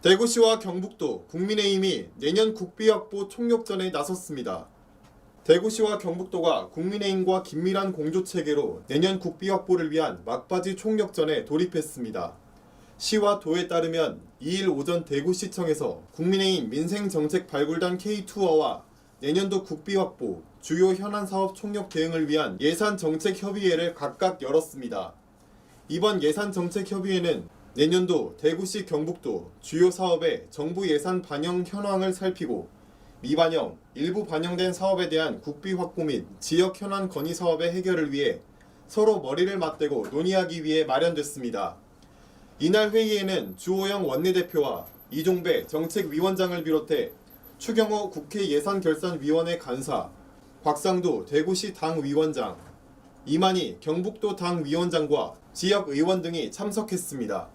대구시와 경북도, 국민의힘이 내년 국비 확보 총력전에 나섰습니다. 대구시와 경북도가 국민의힘과 긴밀한 공조체계로 내년 국비 확보를 위한 막바지 총력전에 돌입했습니다. 시와 도에 따르면 2일 오전 대구시청에서 국민의힘 민생정책 발굴단 K2어와 내년도 국비 확보, 주요 현안 사업 총력 대응을 위한 예산정책협의회를 각각 열었습니다. 이번 예산정책협의회는 내년도 대구시 경북도 주요 사업의 정부 예산 반영 현황을 살피고 미반영, 일부 반영된 사업에 대한 국비 확보 및 지역 현안 건의 사업의 해결을 위해 서로 머리를 맞대고 논의하기 위해 마련됐습니다. 이날 회의에는 주호영 원내대표와 이종배 정책위원장을 비롯해 추경호 국회 예산결산위원회 간사, 곽상도 대구시 당위원장, 이만희 경북도 당위원장과 지역의원 등이 참석했습니다.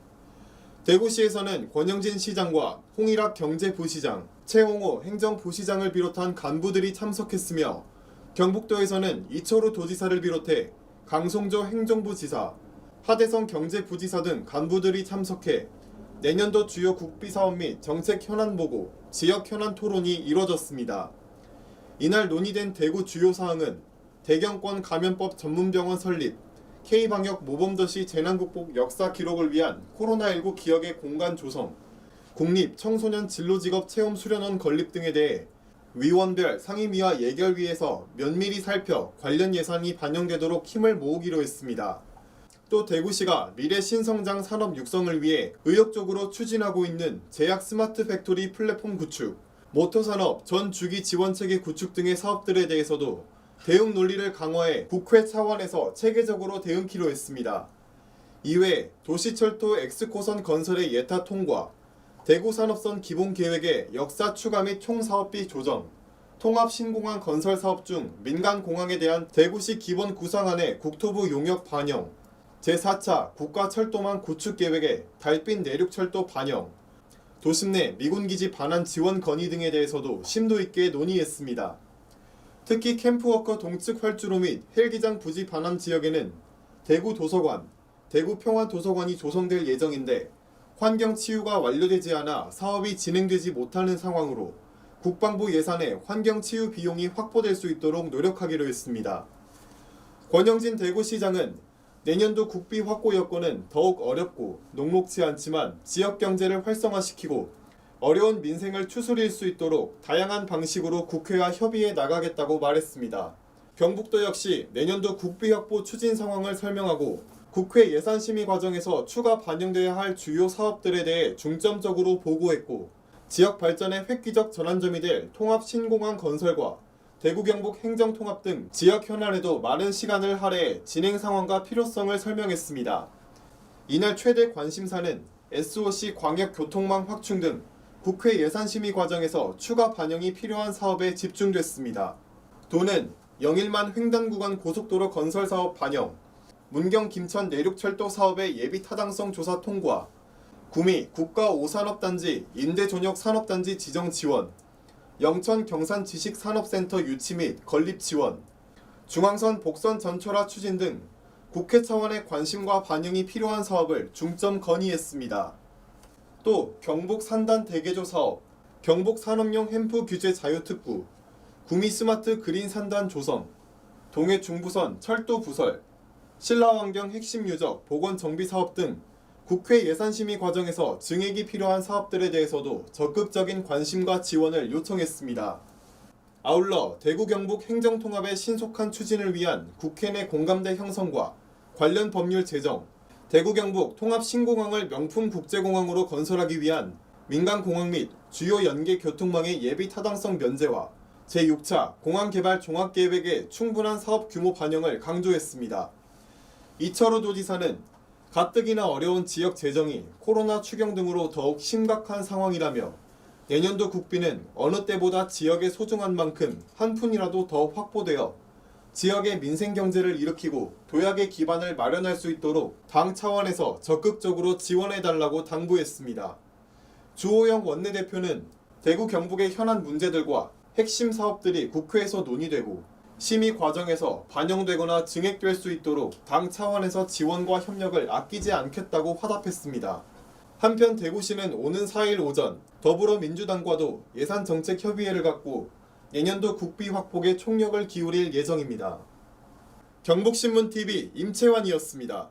대구시에서는 권영진 시장과 홍일학 경제부시장, 최홍호 행정부시장을 비롯한 간부들이 참석했으며 경북도에서는 이철우 도지사를 비롯해 강송조 행정부지사, 하대성 경제부지사 등 간부들이 참석해 내년도 주요 국비사업 및 정책 현안 보고, 지역 현안 토론이 이뤄졌습니다. 이날 논의된 대구 주요 사항은 대경권 감염법 전문병원 설립, K방역 모범도시 재난극복 역사 기록을 위한 코로나19 기억의 공간 조성, 국립 청소년 진로직업 체험 수련원 건립 등에 대해 위원별 상임위와 예결위에서 면밀히 살펴 관련 예산이 반영되도록 힘을 모으기로 했습니다. 또 대구시가 미래 신성장 산업 육성을 위해 의욕적으로 추진하고 있는 제약 스마트 팩토리 플랫폼 구축, 모터산업 전 주기 지원체계 구축 등의 사업들에 대해서도 대응 논리를 강화해 국회 차원에서 체계적으로 대응키로 했습니다. 이외 도시철도 X코선 건설의 예타 통과, 대구산업선 기본계획의 역사 추가 및 총사업비 조정, 통합신공항 건설 사업 중 민간공항에 대한 대구시 기본 구상안의 국토부 용역 반영, 제4차 국가철도망 구축계획의 달빛 내륙철도 반영, 도심 내 미군기지 반환 지원 건의 등에 대해서도 심도 있게 논의했습니다. 특히 캠프워커 동측 활주로 및 헬기장 부지 반환 지역에는 대구 도서관, 대구 평화도서관이 조성될 예정인데 환경치유가 완료되지 않아 사업이 진행되지 못하는 상황으로 국방부 예산에 환경치유 비용이 확보될 수 있도록 노력하기로 했습니다. 권영진 대구시장은 내년도 국비 확보 여건은 더욱 어렵고 녹록지 않지만 지역경제를 활성화시키고 어려운 민생을 추스릴 수 있도록 다양한 방식으로 국회와 협의해 나가겠다고 말했습니다. 경북도 역시 내년도 국비 확보 추진 상황을 설명하고 국회 예산심의 과정에서 추가 반영돼야 할 주요 사업들에 대해 중점적으로 보고했고 지역 발전의 획기적 전환점이 될 통합신공항 건설과 대구 경북 행정통합 등 지역 현안에도 많은 시간을 할애해 진행 상황과 필요성을 설명했습니다. 이날 최대 관심사는 SOC 광역교통망 확충 등 국회 예산심의 과정에서 추가 반영이 필요한 사업에 집중됐습니다. 도는 영일만 횡단구간 고속도로 건설 사업 반영, 문경 김천 내륙철도 사업의 예비 타당성 조사 통과, 구미 국가 5산업단지 임대존역 산업단지 지정 지원, 영천 경산 지식산업센터 유치 및 건립 지원, 중앙선 복선 전철화 추진 등 국회 차원의 관심과 반영이 필요한 사업을 중점 건의했습니다. 또 경북 산단 대개조 사업, 경북 산업용 햄프 규제 자유특구, 구미 스마트 그린 산단 조성, 동해 중부선 철도 부설, 신라환경 핵심 유적 보건 정비 사업 등 국회 예산심의 과정에서 증액이 필요한 사업들에 대해서도 적극적인 관심과 지원을 요청했습니다. 아울러 대구 경북 행정통합의 신속한 추진을 위한 국회 내 공감대 형성과 관련 법률 제정, 대구 경북 통합신공항을 명품 국제공항으로 건설하기 위한 민간공항 및 주요 연계 교통망의 예비 타당성 면제와 제6차 공항개발 종합계획의 충분한 사업 규모 반영을 강조했습니다. 이철우 도지사는 가뜩이나 어려운 지역 재정이 코로나 추경 등으로 더욱 심각한 상황이라며 내년도 국비는 어느 때보다 지역에 소중한 만큼 한 푼이라도 더 확보되어 지역의 민생경제를 일으키고 도약의 기반을 마련할 수 있도록 당 차원에서 적극적으로 지원해달라고 당부했습니다. 주호영 원내대표는 대구 경북의 현안 문제들과 핵심 사업들이 국회에서 논의되고 심의 과정에서 반영되거나 증액될 수 있도록 당 차원에서 지원과 협력을 아끼지 않겠다고 화답했습니다. 한편 대구시는 오는 4일 오전 더불어민주당과도 예산정책협의회를 갖고 내년도 국비 확보에 총력을 기울일 예정입니다. 경북신문TV 임채환이었습니다.